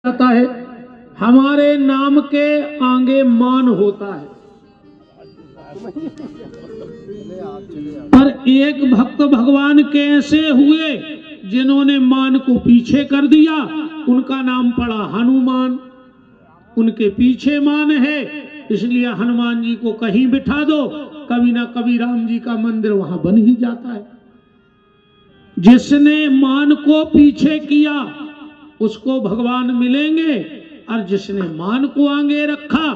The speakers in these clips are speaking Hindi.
जाता है, हमारे नाम के आगे मान होता है। पर एक भक्त भगवान के ऐसे हुए जिन्होंने मान को पीछे कर दिया, उनका नाम पड़ा हनुमान। उनके पीछे मान है, इसलिए हनुमान जी को कहीं बिठा दो, कभी ना कभी राम जी का मंदिर वहां बन ही जाता है। जिसने मान को पीछे किया उसको भगवान मिलेंगे, और जिसने मान को आगे रखा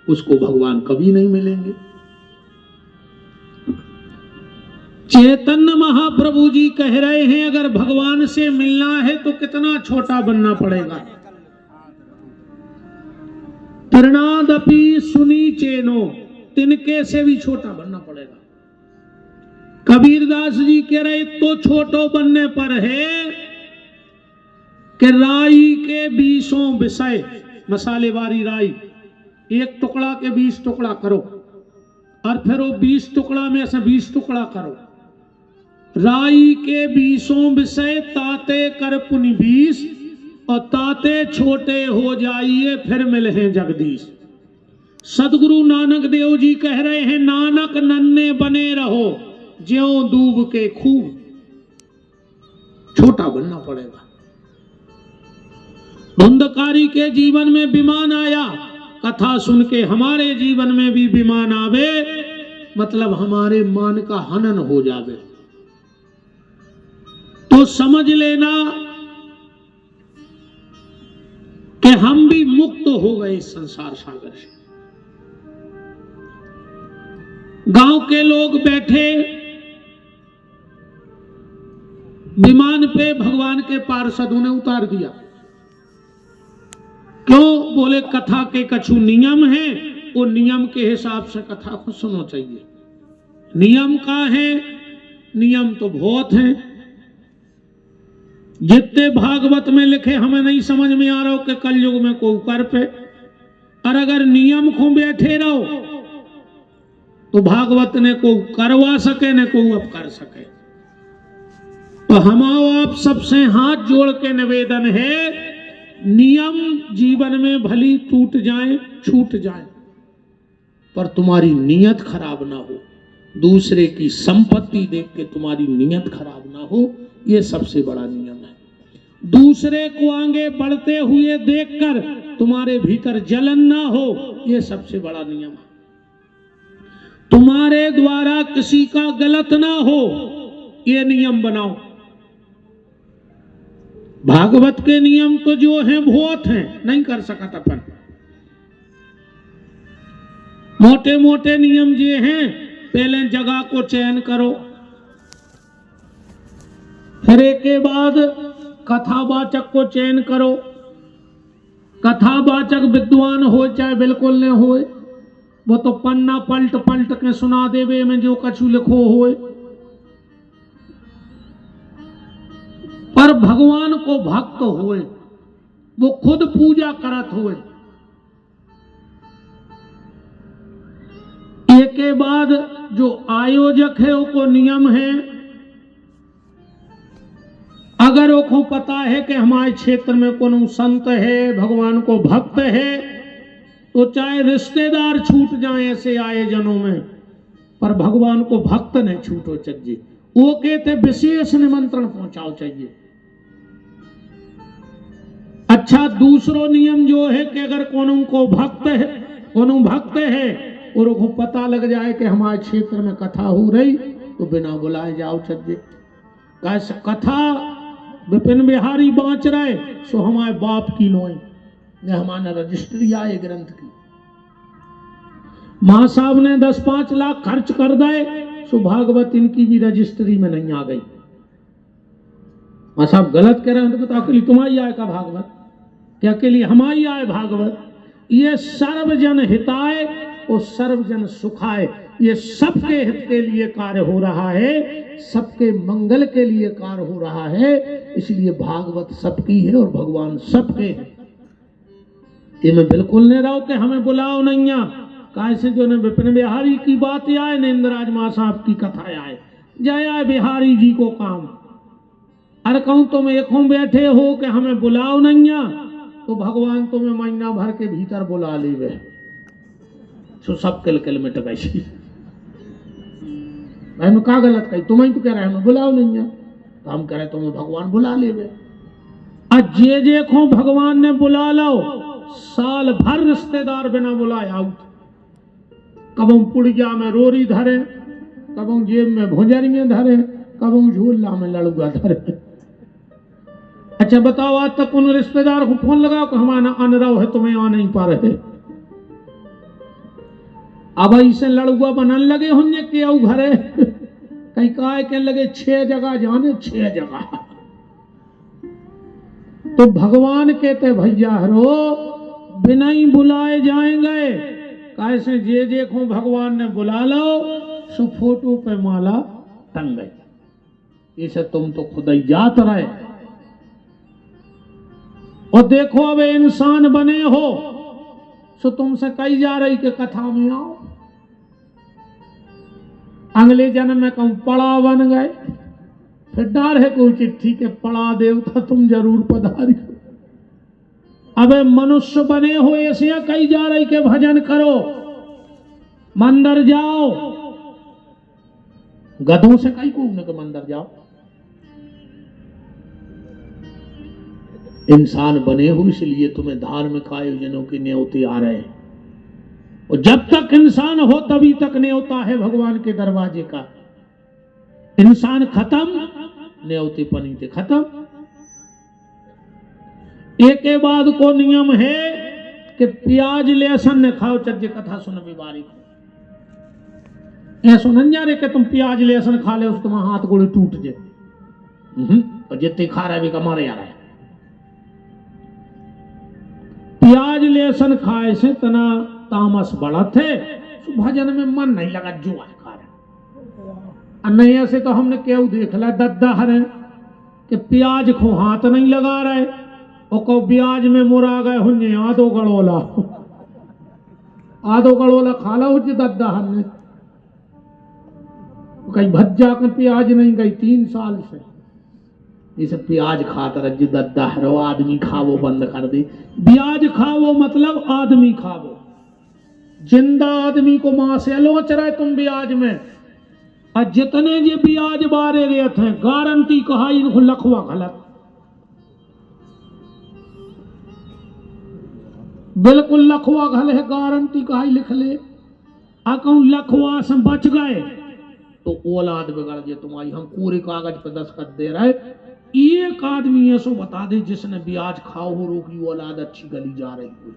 उसको भगवान कभी नहीं मिलेंगे। चैतन्य महाप्रभु जी कह रहे हैं, अगर भगवान से मिलना है तो कितना छोटा बनना पड़ेगा। तृणादपि सुनी चेनो, तिनके से भी छोटा बनना पड़ेगा। कबीरदास जी कह रहे तो छोटो बनने पर है कि राई के 20 विषय, मसाले वाली राई, एक टुकड़ा के 20 टुकड़ा करो और फिर वो 20 टुकड़ा में से 20 टुकड़ा करो। राई के 20 विषय ताते कर पुनि 20, और ताते छोटे हो जाइए फिर मिले जगदीश। सदगुरु नानक देव जी कह रहे हैं, नानक नन्हे बने रहो ज्यों दूब के खूब। छोटा बनना पड़ेगा। धुंधकारी के जीवन में विमान आया, कथा सुन के हमारे जीवन में भी विमान आवे, मतलब हमारे मान का हनन हो जावे, तो समझ लेना कि हम भी मुक्त हो गए इस संसार सागर से। गांव के लोग बैठे विमान पे, भगवान के पार्षदों ने उतार दिया। क्यों? बोले कथा के कछु नियम है, वो नियम के हिसाब से कथा को सुनना चाहिए। नियम का है? नियम तो बहुत हैं। जितने भागवत में लिखे हमें नहीं समझ में आ रहा हो कि कलयुग में को कर पे, और अगर नियम को बैठे रहो तो भागवत ने को करवा सके न को अब कर सके। तो हमाओ आप सबसे हाथ जोड़ के निवेदन है, नियम जीवन में भली टूट जाए, छूट जाए, पर तुम्हारी नीयत खराब ना हो। दूसरे की संपत्ति देख के तुम्हारी नीयत खराब ना हो, यह सबसे बड़ा नियम है। दूसरे को आगे बढ़ते हुए देखकर तुम्हारे भीतर जलन ना हो, यह सबसे बड़ा नियम है। तुम्हारे द्वारा किसी का गलत ना हो, यह नियम बनाओ। भागवत के नियम तो जो हैं बहुत हैं, नहीं कर सका अपन। मोटे मोटे नियम ये हैं, पहले जगह को चयन करो, फिर एक के बाद कथावाचक को चयन करो। कथावाचक विद्वान हो चाहे बिल्कुल न हो, वो तो पन्ना पलट पलट के सुना देवे में जो कछु लिखो होए। पर भगवान को भक्त हुए, वो खुद पूजा करत हुए, एक के बाद जो आयोजक है वो नियम है। अगर वो पता है कि हमारे क्षेत्र में कौन संत है, भगवान को भक्त है, तो चाहे रिश्तेदार छूट जाए ऐसे आयोजनों में, पर भगवान को भक्त नहीं छूटो चाहिए। वो कहते विशेष निमंत्रण पहुंचाओ चाहिए। अच्छा, दूसरो नियम जो है कि अगर कोनो को भक्त है, कोनो भक्त है और उसको पता लग जाए कि हमारे क्षेत्र में कथा हो रही, तो बिना बुलाए जाओ चाहिए। कैसे कथा विपिन बिहारी बाँच रहे, सो हमारे बाप की नोई ने हमारा रजिस्ट्री आए ग्रंथ की। मां साहब ने 10-5 लाख खर्च कर दे, सो भागवत इनकी भी रजिस्ट्री में नहीं आ गई। मां साहब गलत कह रहे हैं, तो अकेली तुम्हारी आए का भागवत, क्या अकेली हमारी आए भागवत? ये सर्वजन हिताय और सर्वजन सुखाय, ये सबके हित के लिए कार्य हो रहा है, सबके मंगल के लिए कार्य हो रहा है। इसलिए भागवत सबकी है और भगवान सबके है। ये मैं बिल्कुल नहीं रहा कि हमें बुलाओ नहीं आ, कैसे जो ने विपिन बिहारी की बात आए, नेंद्राज मां साहब की कथा आए, जय बिहारी जी को काम। अरे कहूं तुम एकों बैठे हो कि हमें बुलाओ नहीं आ, तो भगवान तुम्हें महीना भर के भीतर बुला लीवे, सो सब किल मिट गई। मैं का गलत कही, तुम्हें तो कह रहे हमें बुलाओ नहीं है, तो हम कह रहे तुम्हें भगवान बुला लेवे। आज जे को भगवान ने बुला लो, साल भर रिश्तेदार बिना बुलाए आउट। कबों पुड़िया में रोरी धरे, कबों जेब में भुंजरियां धरे, कबों झूला में लड़ुआ धरे। अच्छा बताओ, आज तक उन रिश्तेदार को फोन लगाओ कि हमारा अनराव है, तुम्हें आ नहीं पा रहे। अब ऐसे लड़ुआ बनन लगे होंगे कि आओ घरे कहीं काय के लगे 6 जगह जाने, 6 जगह। तो भगवान कहते भैया हरो बिना ही बुलाए जाएंगे, कैसे जे को भगवान ने बुला लो, सो फोटो पे माला टंग गई। इसे तुम तो खुद ही जात रहे। और देखो अब इंसान बने हो, सो तुमसे कही जा रही कि कथा में आओ। अगले जन्म में कहूं पड़ा बन गए, फिर डर है कोई चिट्ठी के पड़ा देवता तुम जरूर पधारी। अबे मनुष्य बने हो ऐसे कही जा रही के भजन करो, मंदिर जाओ। गधों से कहीं कूदने के मंदिर जाओ। इंसान बने हो इसलिए तुम्हें धार्मिक आयोजनों के न्योते आ रहे हैं, और जब तक इंसान हो तभी तक न्योता है भगवान के दरवाजे का। इंसान खत्म, न्योते पनीते खत्म। एक के बाद को नियम है कि प्याज लहसुन न खाओ, चज्जे कथा सुन बीमारी को। ऐसा नहीं जा रहे कि तुम प्याज लहसुन खा ले, उसके हाथ गोड़े टूट जाए। और जितने खा रहे भी कमारे आ रहा है। प्याज लहसुन खाए से तना तामस बढ़त है, तो भजन में मन नहीं लगा, जो है खा रहे। नहीं ऐसे तो हमने क्यों देख ला दद्दा हरे कि प्याज को हाथ नहीं लगा रहे, और को प्याज में मुरा गए हुए आधो गड़ोला खा ला उज दद्दा हर ने। कहीं भज्जा का प्याज नहीं गई 3 साल से, इसे प्याज खाता रज्जू दद्दा हरो। आदमी खावो बंद कर दे। प्याज खावो मतलब आदमी खावो, जिंदा आदमी को मां से लोच रहे तुम ब्याज में। और जितने जे ब्याज बारे रेत हैं, गारंटी कहा इनको लखवा गलत, बिल्कुल लखवा घल है, गारंटी कहा लिख ले। कहूं लखवा से बच गए तो औलाद बिगड़ गए तुम्हारी। हम पूरे कागज पे दस्तखत दे रहे, एक आदमी ऐसो बता दे जिसने ब्याज खाओ हो रोकी औलाद अच्छी गली जा रही हो।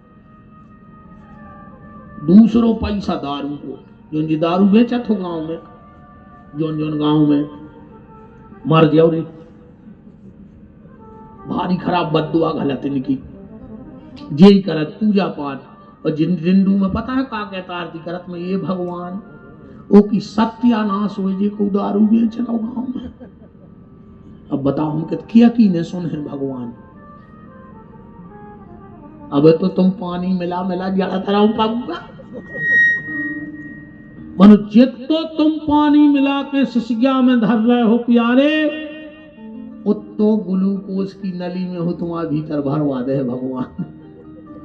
दूसरों पैसा दारू को, जो जी दारू बेचा थो गांव में, जोन गांव में मर जाओ रे, भारी खराब बद्दुआ गलत इनकी। जे करत पूजा पाठ, और जिन जिंदू में पता है का कहता आरती करत में, ये भगवान ओ की सत्यानाश हो जे को दारू बेच रहा गांव में। अब बताओ हम किया की ने सुन है भगवान। अब तो तुम पानी मिला जड़ा तरह पाऊंगा। मनो जितो तुम पानी मिला के सिसिया में धर रहे हो प्यारे, उतो ग्लूकोज की नली में हो तुम्हारे भीतर भरवा दे भगवान।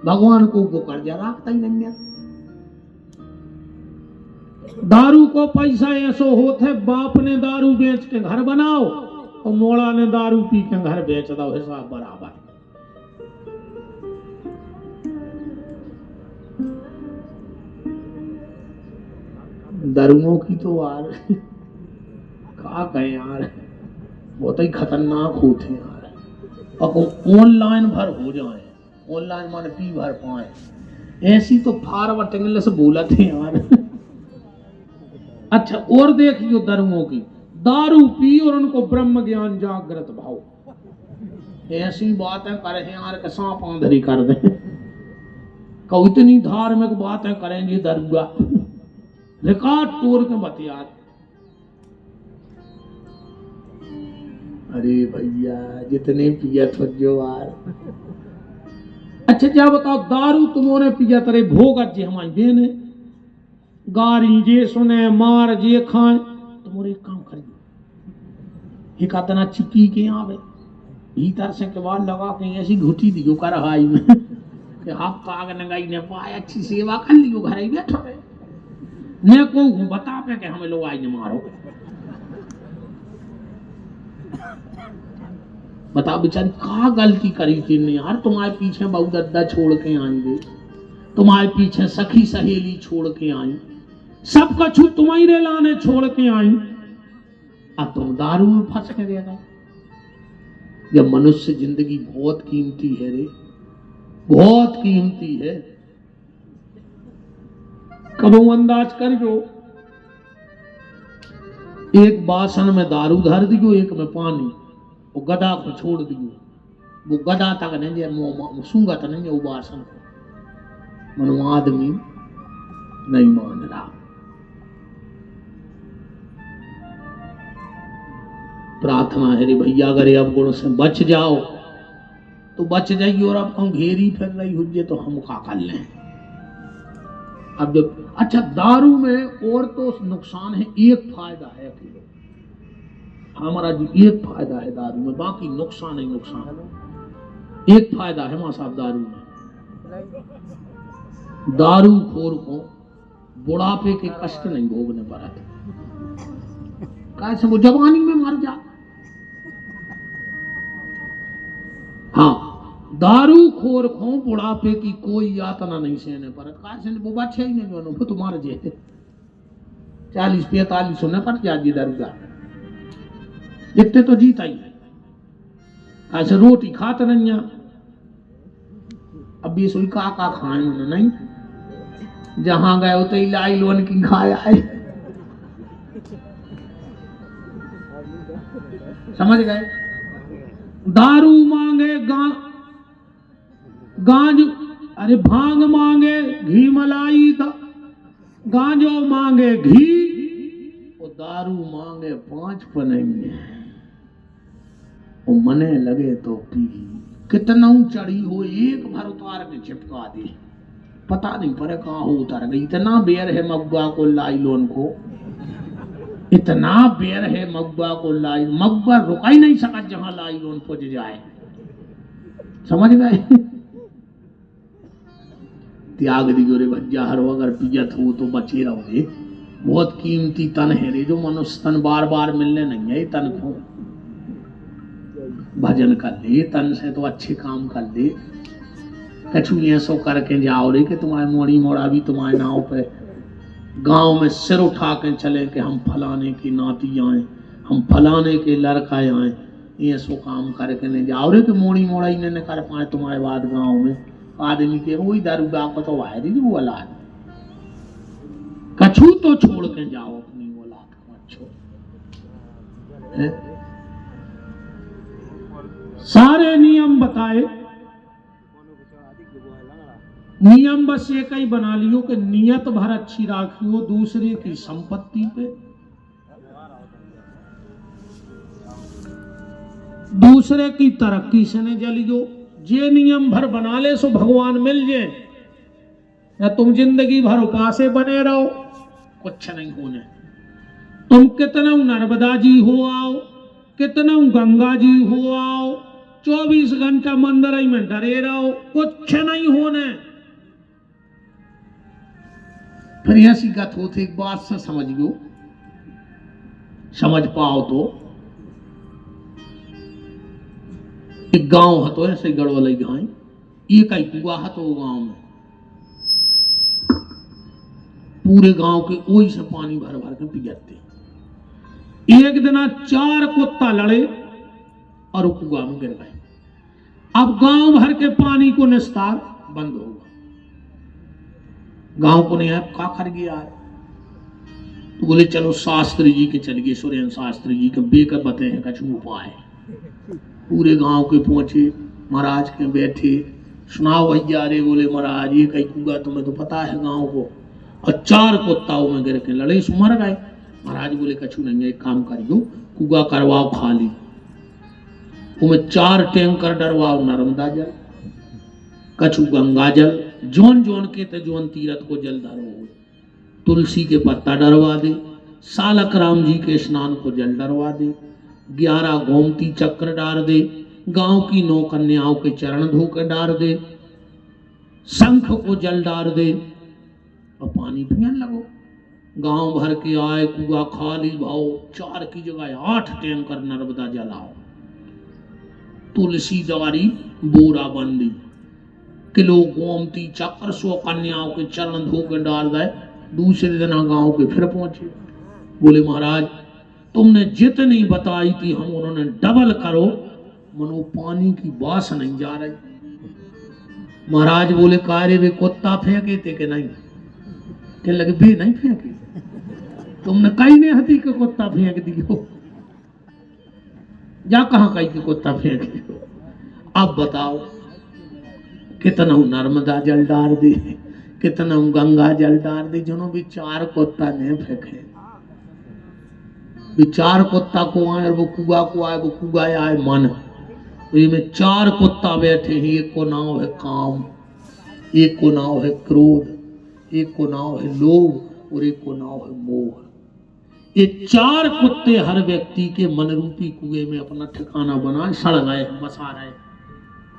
भगवान को कर्जा रखता ही नहीं है। दारू को पैसा ऐसो होते, बाप ने दारू बेच के घर बनाओ और मोड़ा ने दारू पी के घर बेच दो, हिसाब बराबर। दारुओं की तो यार क्या कहें यार, बहुत ही खतरनाक होते हैं यार। और ऑनलाइन भर हो जाए, ऑनलाइन माने पी भर पाए, ऐसी तो फार टेंगल से बोला थे यार। अच्छा और देखियो दारुओं की, दारू पी और उनको ब्रह्म ज्ञान जागृत भाव। ऐसी बातें करे यार के सांप आंधरी कर दे। कौ इतनी धार्मिक बातें करेंगे दरुआ, रिकॉर्ड तोड़ के बतियात। अरे भैया जितने पिया तो जो यार। अच्छा क्या बताओ, दारू तुमने पिया तेरे भोग जे हमारी देने गारी जे सुने मार जे खाए, तुम्हारे काम करिए। एक आतना चिपी के आवे भीतर से केवाड़ लगा के ऐसी घुटी दियो कर हाई में कि हाथ पाग नंगाई ने पाए अच्छी सेवा कर लियो घर ही बैठो रहे ने को बता पे के हमें लोग आई ने मारो बता बेचारी कहा गलती करी थी ने यार, तुम्हारे पीछे बहु दद्दा छोड़ के आएंगे, तुम्हारे पीछे सखी सहेली छोड़ के आई, सब कछु तुम्हारे लाने छोड़ के आई, अब तुम दारू में फंस के रह गए। जब मनुष्य जिंदगी बहुत कीमती है रे, बहुत कीमती है। कबो अंदाज कर जो एक बासन में दारू धर दियो, एक में पानी, वो गदा को छोड़ दियो, वो गदा तक नहीं जे सूंगा तो नहीं वो बासन को, मनो आदमी नहीं मान रहा। प्रार्थना है रे भैया, अगर ये अब गुण से बच जाओ तो बच जाइए, और अब हम घेरी फिर रही हुई तो हम क्या कर लें। अब जब अच्छा दारू में और तो नुकसान है, एक फायदा है अकेले हमारा जी, एक फायदा है दारू में, बाकी नुकसान ही नुकसान है। एक फायदा है मां साहब दारू में, दारू खोर को बुढ़ापे के कष्ट नहीं भोगने पड़ते, कैसे वो जवानी में मर जा। हाँ, दारू खोर को बुढ़ापे की कोई यातना नहीं सहने पड़त, कैसे वो बच्चे ही नहीं जो वो तुम्हारे जे 40-45 होने पड़ जाती दारू का, जितने तो जीता ही ऐसे रोटी खाते नहीं है। अब ये सोई का खाए उन्होंने नहीं, जहां गए हो तो इलाई लोन की खाया है, समझ गए। दारू मांगे गांज, अरे भांग मांगे घी मलाई, गांजो मांगे घी, और दारू मांगे 5 पनैये, वो मने लगे तो पी, कितना चढ़ी हो एक भर उतार के चिपका दे, पता नहीं पड़े कहाँ हो उतार गई। इतना बेर है मगुआ को लाइलोन को, इतना बेर है मगुआ को लाई, मगुआ रुका ही नहीं सका जहां लाइलोन पहुंच जाए, समझ गए। त्याग दियो रे भज्जा, हर अगर पियत हो तो बचे रहोगे, बहुत कीमती तन है रे, जो मनुष्य तन बार बार मिलने नहीं है। तन को भजन कर ले, तन से तो अच्छे काम कर ले, कछु ऐसो करके जाओ रे कि तुम्हारे मोड़ी मोड़ा भी तुम्हारे नाव पे गांव में सिर उठा के चले कि हम फलाने की नाती आए, हम फलाने के लड़का आए, ऐसो काम करके नहीं जाओ रे कि मोड़ी मोड़ा ही नहीं कर पाए तुम्हारे बाद गांव में आदमी के वही दारू को तो वायरी वो औलाद, कछु तो छोड़ के जाओ अपनी औलाद को, अच्छो सारे नियम बताए, नियम बस ये कहीं बना लियो कि नियत भर अच्छी राखियो, दूसरे की संपत्ति पे, दूसरे की तरक्की से न जलियो। जे नियम भर बना ले सो भगवान मिल जाए, या तुम जिंदगी भर उपासे बने रहो, कुछ नहीं होने। तुम कितना नर्मदा जी हो आओ, कितना गंगा जी हो आओ, 24 घंटा मंदिर ही में डरे रहो, कुछ नहीं होने। फिर ऐसी गत होती एक बात से समझियो, समझ पाओ तो एक गांव हतो ऐसे गड़वलई गाय, एक ही कुआ हतो गांव में, पूरे गांव के ओई से पानी भर भर के पियते। एक दिन 4 कुत्ता लड़े और कुआ में गिर गए। अब गांव भर के पानी को निस्तार बंद हो गया। गांव को नहीं का कर गया, तो बोले चलो शास्त्री जी के चल गए, सुरेंद्र शास्त्री जी के बेकर बते हैं कछु उपाय। पूरे गांव के पहुंचे, महाराज के बैठे, सुनाओ भैया रे। बोले महाराज ये कहीं कुआ तुम्हें तो पता है गांव को, और 4 कुत्ताओं में गिर के लड़े सो मर गए। महाराज बोले कछु नहीं है, एक काम करियो कुआ करवाओ खाली, उनमें 4 टैंकर डरवाओ नर्मदा जल, कछु गंगा जल, जोन जोन के ते जोन तीरथ को जल धरो, तुलसी के पत्ता डरवा दे, सालक राम जी के स्नान को जल डरवा दे, 11 गोमती चक्र डाल दे, गांव की 9 कन्याओं के चरण धो के डाल दे, शंख को जल डाल दे और पानी पीने लगो। गांव भर के आए, कुआ खाली भाओ, 4 की जगह 8 टैंकर नर्मदा जलाओ। तुलसी दारी बोरा बंदी, किलो गोमती चक्र 100 कन्याओं के चरण धो के डाल गए। दूसरे दिन गांव के फिर पहुंचे, बोले महाराज तुमने जितनी बताई थी हम उन्होंने डबल करो, मनो पानी की बास नहीं जा रही। महाराज बोले कार्य वे कुत्ता फेंके थे कि नहीं? के लगे बे नहीं फेंके, तुमने कहीं नहीं हती के कुत्ता फेंक दियो, जा कहां कहीं के कुत्ता फेंक दियो। अब बताओ कितना नर्मदा जल डाल दे, कितना गंगा जल डाल दे, जिन्हों भी 4 कुत्ता नहीं फेंके। विचार कुत्ता को आए और वो कुआ को आए, वो कुआ आए मन। में 4 कुत्ता बैठे हैं, एक को नाम है काम, एक को नाम है क्रोध, एक को नाम है लोभ और एक को नाम है मोह। ये 4 कुत्ते हर व्यक्ति के मन रूपी कुएं में अपना ठिकाना बनाए सड़ गए, बसा रहे।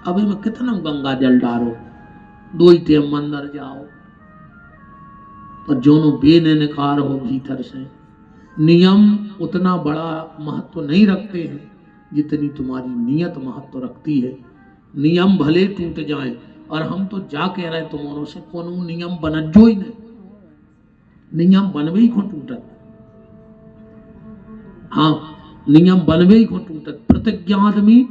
अब में कितना गंगा जल डालो, 2 ही टाइम मंदिर जाओ, पर जोनो बेनिकार हो भीतर से। नियम उतना बड़ा महत्व नहीं रखते हैं जितनी तुम्हारी नियत महत्व रखती है। नियम भले टूट जाए, और हम तो जा कह रहे तुम्हारों से कोनो नियम बनजो ही नहीं, नियम बनवे ही को टूटत। हाँ, नियम बनवे ही को टूटत। प्रतिज्ञा आदमी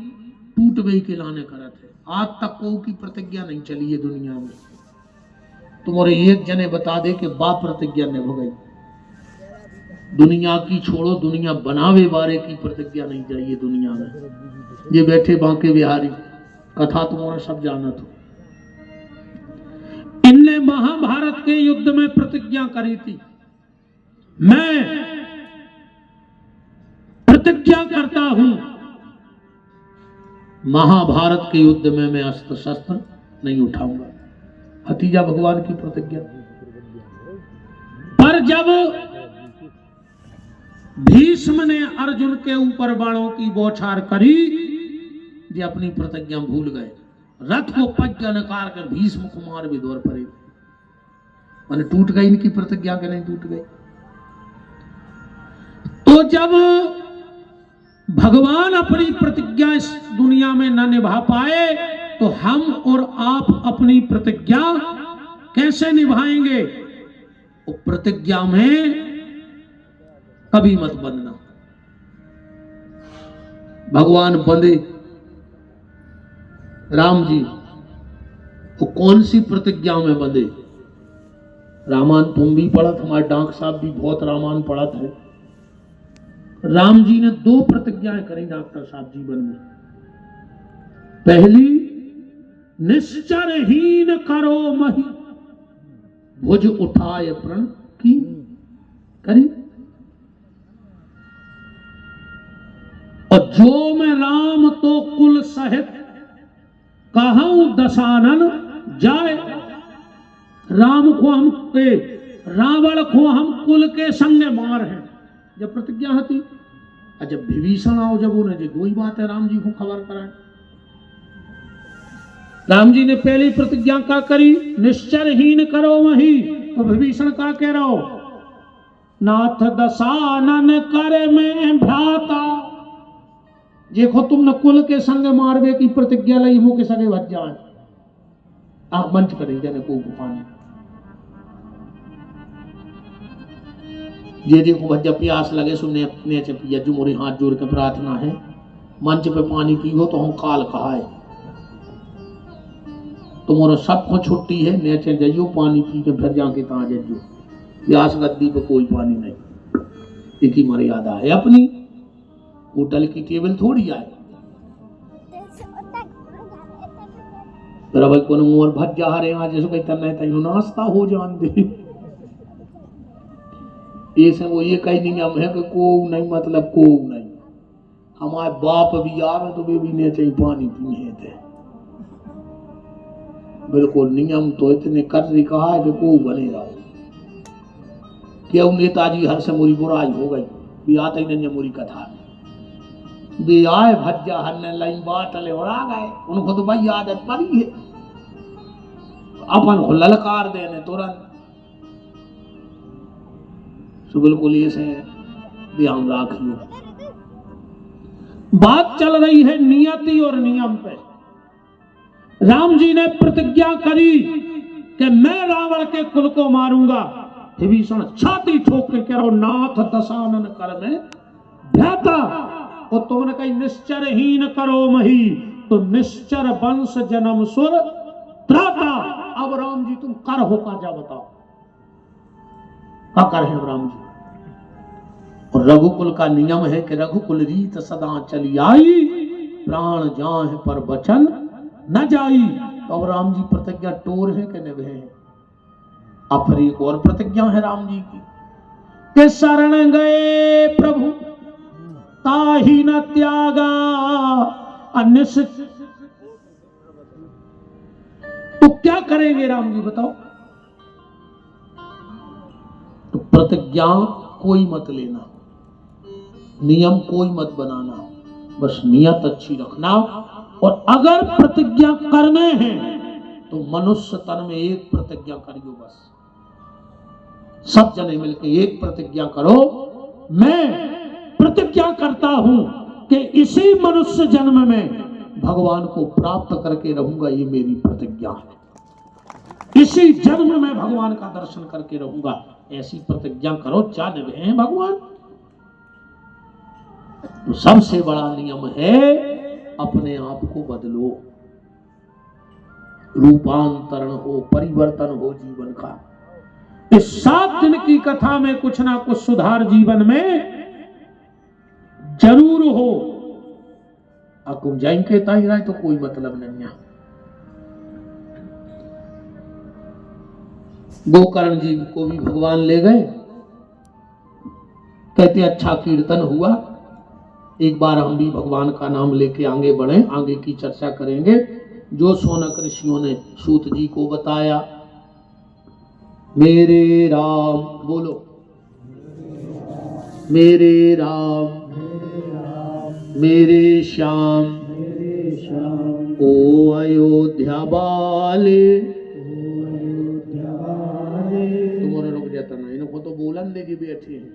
टूटवे के लाने करत है। आज तक को की प्रतिज्ञा नहीं चली है दुनिया में। तुम्हारे एक जने बता दे कि बाप प्रतिज्ञा निभ गई। दुनिया की छोड़ो, दुनिया बनावे बारे की प्रतिज्ञा नहीं चाहिए दुनिया में। ये बैठे बांके बिहारी कथा तुम्हारा सब जानत हो। इनने महाभारत के युद्ध में प्रतिज्ञा करी थी, मैं प्रतिज्ञा करता हूं महाभारत के युद्ध में मैं अस्त्र शस्त्र नहीं उठाऊंगा। भतीजा भगवान की प्रतिज्ञा। पर जब भीष्म ने अर्जुन के ऊपर बाणों की बौछार करी, ये अपनी प्रतिज्ञा भूल गए। रथ को पज्ञा नकार कर भीष्म कुमार भी दौड़ पड़े। मैंने टूट गई इनकी प्रतिज्ञा के नहीं टूट गई। तो जब भगवान अपनी प्रतिज्ञा इस दुनिया में न निभा पाए, तो हम और आप अपनी प्रतिज्ञा कैसे निभाएंगे? वो प्रतिज्ञा में कभी मत बंधना। भगवान बंधे राम जी, वो कौन सी प्रतिज्ञा में बंधे? रामायण तुम भी पढ़त, हमारे डांक साहब भी बहुत रामायण पढ़त है। राम जी ने 2 प्रतिज्ञाएं करी डॉक्टर साहब जीवन में। पहली, निश्चरहीन करो मही, भुज उठाए प्रण की करी। और जो मैं राम तो कुल सहित कहूं दशानन जाए। राम को हम रावण को हम कुल के संग मार है, जब प्रतिज्ञा होती। जब विभीषण आओ, जब उन्हें जो 2 ही बात है राम जी को खबर कराए। राम जी ने पहली प्रतिज्ञा क्या करी? निश्चरहीन करो मही। तो विभीषण का कह रहा हो, नाथ दशानन करे में भ्राता। देखो तुमने कुल के संग मारवे की प्रतिज्ञा ली, मुंह के संगे भज जाए। आप मंच करें जाने को पानी ये देखो भज्जा प्यास लगे सुनने अपने पिया जो मोरे हाथ जोड़ के प्रार्थना है, मंच पे पानी पी हो तो हम काल कहाए। तुम्हारा सबको छुट्टी है, नेचे जाइयो पानी पी के फिर जाके कहा जाइयो। व्यास गद्दी पे कोई पानी नहीं, एक ही मर्यादा है अपनी। होटल की टेबल थोड़ी आए भाई को मोर भज जा रहे हैं जैसे कहता नहीं था नाश्ता हो जान दे। ऐसे वो ये कहीं नियम है कि को नहीं मतलब को नहीं। हमारे बाप भी आवे तो वे भी नहीं चाहिए पानी पीने थे। बिल्कुल नियम तो इतने कर कहा है कि को बने रहो। क्यों नेताजी हर से मोरी बुराई हो गई भी आते ही नहीं मोरी कथा। वे आए भज्जा हन्ने लाई बाट ले और आ गए। उनको तो भाई आदत पड़ी है, अपन को ललकार देने तुरंत। तो बिल्कुल ये से ध्यान रखियो। बात चल रही है नियति और नियम पे। राम जी ने प्रतिज्ञा करी कि मैं रावण के कुल को मारूंगा। विभीषण छाती ठोक के कह रहा नाथ दशानन कर में भ्याता, और तुमने कही निश्चरहीन करो मही, तो निश्चर वंश जन्म सुर त्राता। अब राम जी तुम कर हो का जा बताओ, क्या कर है राम जी? और रघुकुल का नियम है कि रघुकुल रीत सदा चली आई, प्राण जाए पर वचन न जाई। तो अब राम जी प्रतिज्ञा टोर है कि निभे हैं? अब फिर एक और प्रतिज्ञा है राम जी की कि शरण गए प्रभु ताहि न त्यागा, तो क्या करेंगे राम जी बताओ? तो प्रतिज्ञा कोई मत लेना, नियम कोई मत बनाना, बस नियत अच्छी रखना। और अगर प्रतिज्ञा करने हैं तो मनुष्य तन में एक प्रतिज्ञा करियो, बस सब जने मिलकर एक प्रतिज्ञा करो। मैं प्रतिज्ञा करता हूं कि इसी मनुष्य जन्म में भगवान को प्राप्त करके रहूंगा, ये मेरी प्रतिज्ञा है। इसी जन्म में भगवान का दर्शन करके रहूंगा, ऐसी प्रतिज्ञा करो, क्या निभे हैं भगवान। तो सबसे बड़ा नियम है अपने आप को बदलो, रूपांतरण हो, परिवर्तन हो जीवन का। इस 7 दिन की कथा में कुछ ना कुछ सुधार जीवन में जरूर हो। आपको जाएंगे ताई राय तो कोई मतलब नहीं है। गोकर्ण जी को भी भगवान ले गए, कहते अच्छा कीर्तन हुआ, एक बार हम भी भगवान का नाम लेके आगे बढ़े, आगे की चर्चा करेंगे। जो शौनक ऋषियों ने सूत जी को बताया, मेरे राम बोलो, मेरे राम मेरे श्याम ओ अयोध्या वाले। तुम्हारा रुक जाता ना, इनको तो बोलन देगी बैठे हैं।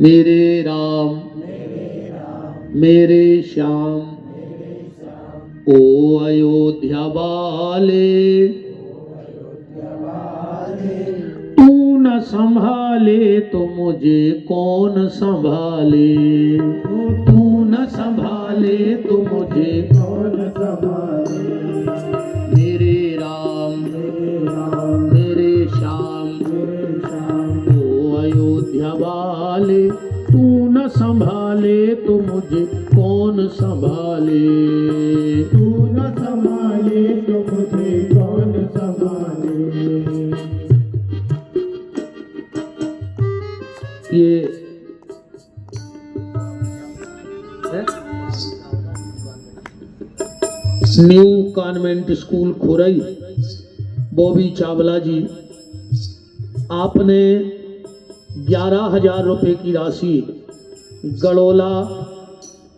मेरे राम मेरे श्याम ओ अयोध्या वाले, तू न संभाले तो मुझे कौन संभाले, तू न संभाले तो मुझे कौन संभाले। मेरे राम मेरे श्याम ओ अयोध्या वाले, तू न संभाले तो मुझे कौन संभाले, तू न संभाले तो मुझे कौन संभाले। ये new convent school Khurai, Bobby Chawla ji, आपने 11,000 रुपए की राशि गड़ोला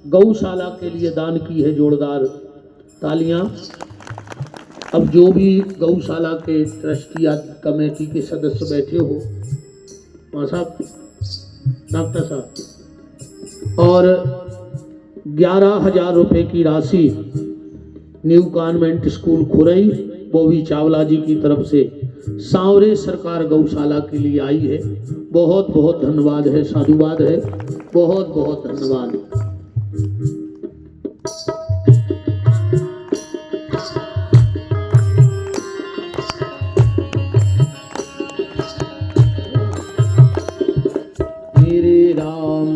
गौशाला के लिए दान की है। जोरदार तालियां। अब जो भी गौशाला के ट्रस्टी या कमेटी के सदस्य बैठे हो, वहाँ साहब, डॉक्टर साहब, और 11,000 रुपए की राशि new convent school Khurai Bobby Chawla ji की तरफ से सांवरे सरकार गौशाला के लिए आई है। बहुत बहुत धन्यवाद है, साधुवाद है, बहुत बहुत धन्यवाद। मेरे राम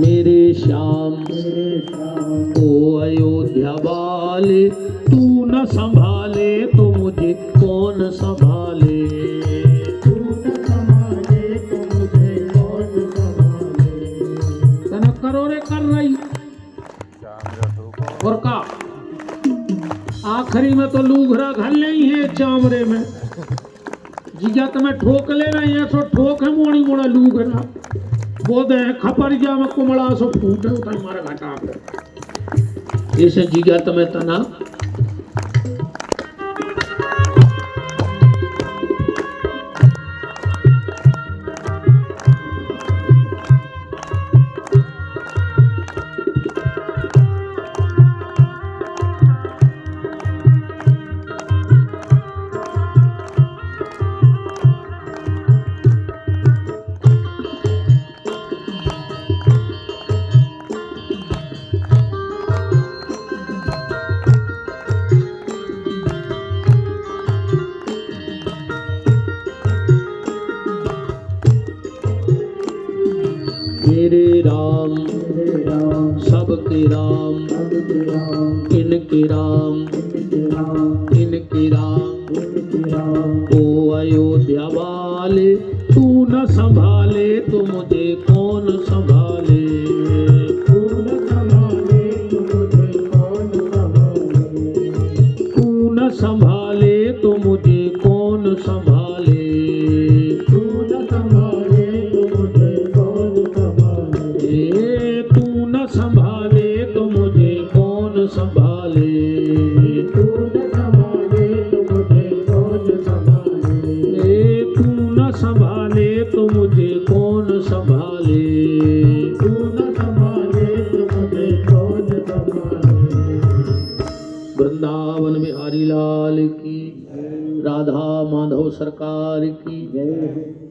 मेरे श्याम ओ अयोध्या वाले, तू न संभाले तो मुझे कौन संभाले, तू न संभाले तो मुझे कौन संभाले। तना करो रे कर रही और का आखिरी में तो लूघरा घल नहीं है चामरे में, जिया तुम्हें ठोक ले रही है, सो ठोक है मोड़ी मोड़ा लूघरा। वो दे खपरिया में कुमड़ा सो फूटे उतर मारे घाटा ऐसे जीगा तमें तना सबके राम इनके राम इनके राम ओ अयोध्या वाले तू न संभाले तो मुझे कौन संभाले तू न संभाले तो मुझे कौन संभाले तू न संभाले तो मुझे कौन संभाले तू न संभाले तो मुझे कौन संभाले तू न संभाले तो मुझे कौन संभाले तू न संभाले तो मुझे कौन संभाले तू न संभाले तो मुझे कौन संभाले तू न संभाले तो मुझे कौन संभाले। वृंदावन बिहारी लाल की, राधा माधव सरकार की जय।